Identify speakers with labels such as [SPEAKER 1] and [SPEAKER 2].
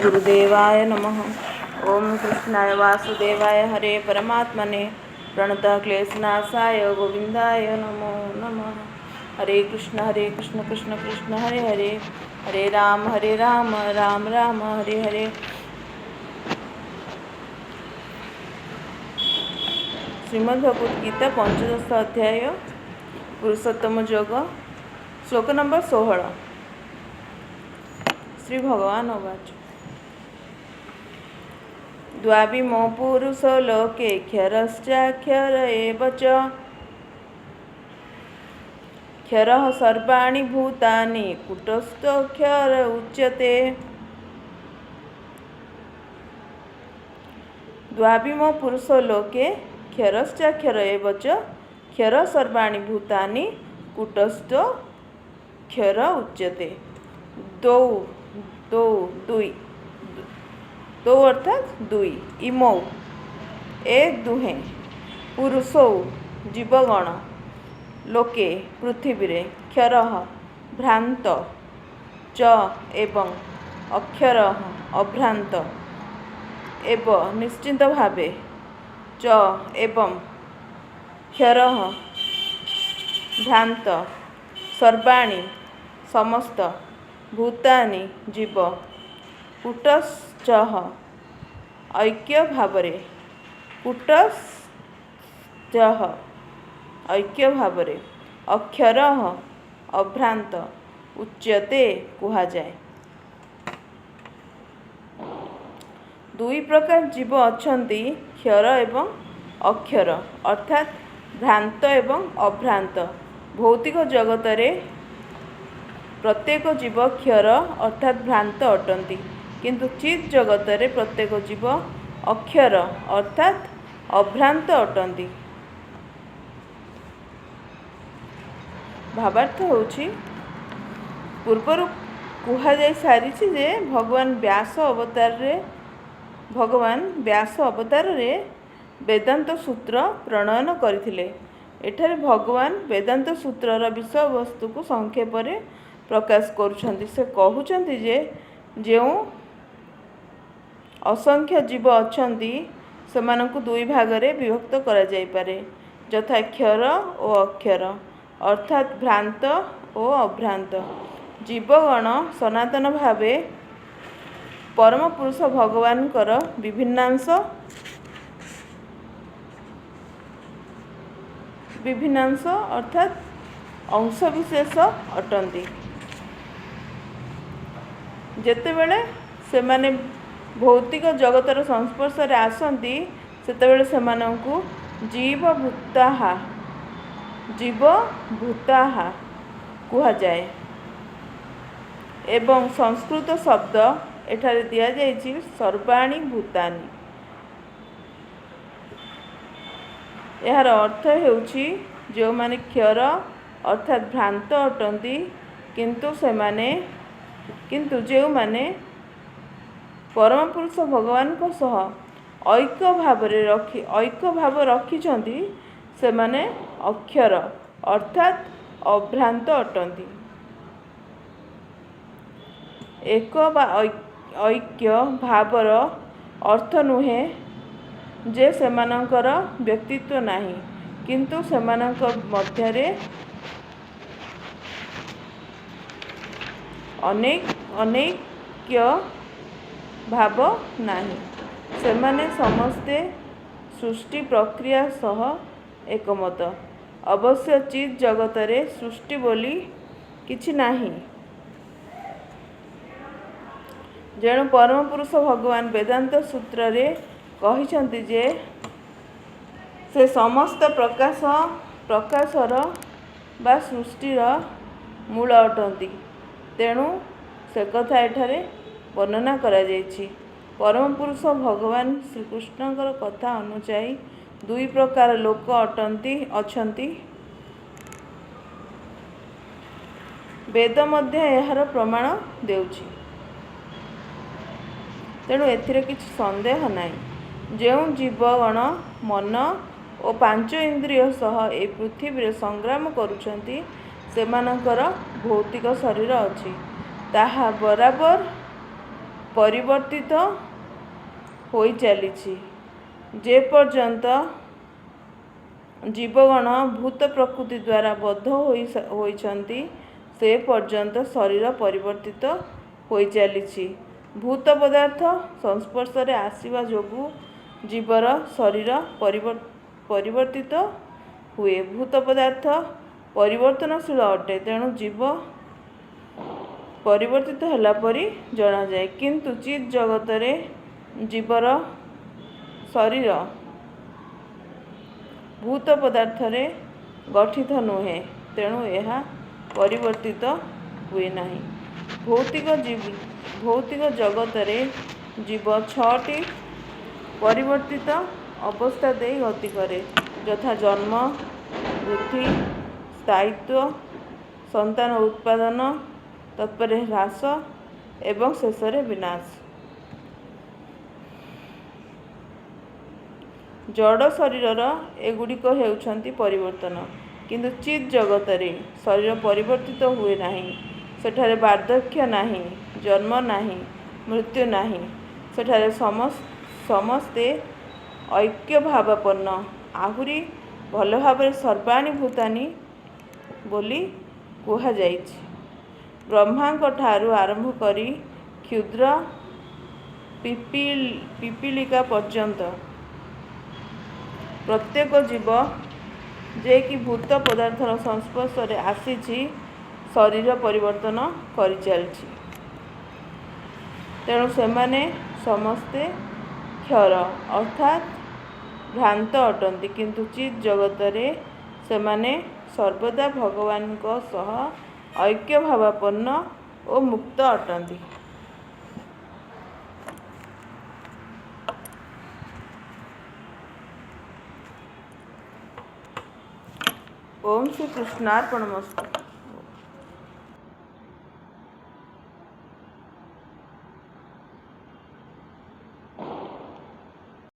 [SPEAKER 1] गुरुदेवाय नमः। ओम कृष्णाय वासुदेवाय हरे परमात्मने प्रणतः क्लेशनाशाय गोविंदाय नमो नमः। हरे कृष्ण कृष्ण कृष्ण हरे हरे, हरे राम राम राम हरे हरे। श्रीमद्भगवद्गीता पंचदश अध्याय पुरुषोत्तम योग, श्लोक नंबर 16। श्री भगवान उवाच द्वाविमो पुरुषो लोके क्षरश्चाक्षर एव च, क्षरः सर्वाणि भूतानि कूटस्थोऽक्षर उच्यते। द्वाविमो पुरुषो लोके क्षरश्चाक्षर एव च, क्षरः सर्वाणि भूतानि कूटस्थोऽक्षर उच्यते। दो दो दुई, दो अर्थात दुई, इमौ ए दुहे, पुरुषौ जीवगण, लोके पृथ्वी, क्षरः भ्रांत, च एवं अक्षर अभ्रांत, एव निश्चित भावे, च एवं क्षरः भ्रांत, सर्वाणि समस्त, भूतानि जीव, कूटस्थः ऐक्य भावरे, कूटस्थः ऐक्य भावरे, अक्षरः अभ्रांत उच्यते कुहाଯାଏ। दुई प्रकार जीव अछंती, क्षर एवं अक्षर अर्थात भ्रांत एवं अभ्रांत। भौतिक जगतरे प्रत्येक जीव क्षर अर्थात भ्रांत अटंती, किंतु चित जगतरे प्रत्येक जीव अक्षर अर्थात अभ्रांत अटंती। भावार्थ होउछि, पूर्वर कुहाଯାଇ सारिछि जे भगवान व्यास अवतारे वेदांत सूत्र प्रणयन करथिले। एठारे भगवान वेदांत सूत्रर विषय वस्तु को संक्षेप रे प्रकाश करुछंती। से कहउछंती जे जेउ असंख्य जीव अछंती सेमानंकु दुई भागरे विभक्त करा जाई पारे, यथा क्षर और अक्षर अर्थात भ्रांत और अभ्रांत। जीवगण सनातन भावे परम पुरुष भगवानकर विभिन्नांश अर्थात अंशविशेष अटंती। जेतेबेले सेमाने भौतिक जगतर संस्पर्श रे आसंती सेतेबेले सेमानंकु जीवभूताः कुहाଯାଏ। एवं संस्कृत शब्द एठारे दिया जाइछि सर्वाणि भूतानि। यार अर्थ हेउछि जो माने क्षर अर्थात भ्रांत अटंती, किंतु जो माने परम पुरुष भगवान को सह ऐक्य भाव रखिछंती सेमाने अक्षर अर्थात अभ्रांत अटंती। एक बा ऐक्य भावर अर्थ नुहे जे सेमानंकर व्यक्तित्व नाही, किंतु सेमानंक मध्यरे अनेक्य भाव नाही। सेमाने समस्ते सृष्टि प्रक्रिया सह एकमत। अवश्य चित जगतरे सृष्टि बोली किछि नाही। जेणु परम पुरुष भगवान वेदांत सूत्र रे कहिछंती जे से समस्त प्रकाशर बा सृष्टिर मूल अटंती। तेणु से कथा एठारे वर्णना करा जाइछि। परम पुरुष भगवान श्रीकृष्णकर कथा अनुसायी दुई प्रकार लोक अछंती। वेद मध्य एहार प्रमाण देउछि। तेणु एथिरे किछि संदेह नाही। जेउ जीवगण मन और पांच इंद्रिय सह ए पृथ्वी संग्राम करुछंती सेमानंकर भौतिक शरीर अछि, ताहा बराबर ପରିବର୍ତ୍ତିତ ହୋଇ ଚାଲିଛି। ଯେ ପର୍ଯ୍ୟନ୍ତ ଜୀବଗଣ ଭୂତ ପ୍ରକୃତି ଦ୍ୱାରା ବଦ୍ଧ ହୋଇଛନ୍ତି ସେ ପର୍ଯ୍ୟନ୍ତ ଶରୀର ପରିବର୍ତ୍ତିତ ହୋଇ ଚାଲିଛି। ଭୂତ ପଦାର୍ଥ ସଂସ୍ପର୍ଶରେ ଆସିବା ଯୋଗୁଁ ଜୀବର ଶରୀର ପରିବର୍ତ୍ତିତ ହୁଏ। ଭୂତ ପଦାର୍ଥ ପରିବର୍ତ୍ତନଶୀଳ ଅଟେ, ତେଣୁ ଜୀବ ପରିବର୍ତ୍ତିତ ହେଲା ପରି ଜଣାଯାଏ। କିନ୍ତୁ ଚିତ୍ ଜଗତରେ ଜୀବର ଶରୀର ଭୂତ ପଦାର୍ଥରେ ଗଠିତ ନୁହେଁ, ତେଣୁ ଏହା ପରିବର୍ତ୍ତିତ ହୁଏ ନାହିଁ। ଭୌତିକ ଜଗତରେ ଜୀବ 6ଟି ପରିବର୍ତ୍ତିତ ଅବସ୍ଥା ଦେଇ ଗତି କରେ, ଯଥା ଜନ୍ମ, ବୃଦ୍ଧି, ସ୍ଥାୟିତ୍ୱ, ସନ୍ତାନ ଉତ୍ପାଦନ, ତତ୍ପରେ ହ୍ରାସ ଏବଂ ଶେଷରେ ବିନାଶ। ଜଡ଼ ଶରୀରର ଏଗୁଡ଼ିକ ହେଉଛନ୍ତି ପରିବର୍ତ୍ତନ। କିନ୍ତୁ ଚିତ୍ ଜଗତରେ ଶରୀର ପରିବର୍ତ୍ତିତ ହୁଏ ନାହିଁ। ସେଠାରେ ବାର୍ଦ୍ଧକ୍ୟ ନାହିଁ, ଜନ୍ମ ନାହିଁ, ମୃତ୍ୟୁ ନାହିଁ। ସେଠାରେ ସମସ୍ତେ ଐକ୍ୟଭାବାପନ୍ନ, ଆହୁରି ଭଲ ଭାବରେ ସର୍ବାଣୀ ଭୂତାନି ବୋଲି କୁହାଯାଇଛି। ବ୍ରହ୍ମାଙ୍କ ଠାରୁ ଆରମ୍ଭ କରି କ୍ଷୁଦ୍ର ପିପିଲିକା ପର୍ଯ୍ୟନ୍ତ ପ୍ରତ୍ୟେକ ଜୀବ ଯେ କି ଭୂତ ପଦାର୍ଥର ସଂସ୍ପର୍ଶରେ ଆସିଛି, ଶରୀର ପରିବର୍ତ୍ତନ କରିଚାଲିଛି। ତେଣୁ ସେମାନେ ସମସ୍ତେ କ୍ଷର ଅର୍ଥାତ୍ ଭ୍ରାନ୍ତ ଅଟନ୍ତି। କିନ୍ତୁ ଚିତ୍ ଜଗତରେ ସେମାନେ ସର୍ବଦା ଭଗବାନଙ୍କ ସହ ଐକ୍ୟଭାବାପନ୍ନ ଓ ମୁକ୍ତ ଅଟନ୍ତି। ଓಂ ଶ୍ରୀ କୃଷ୍ଣାର୍ପଣମସ୍ତୁ।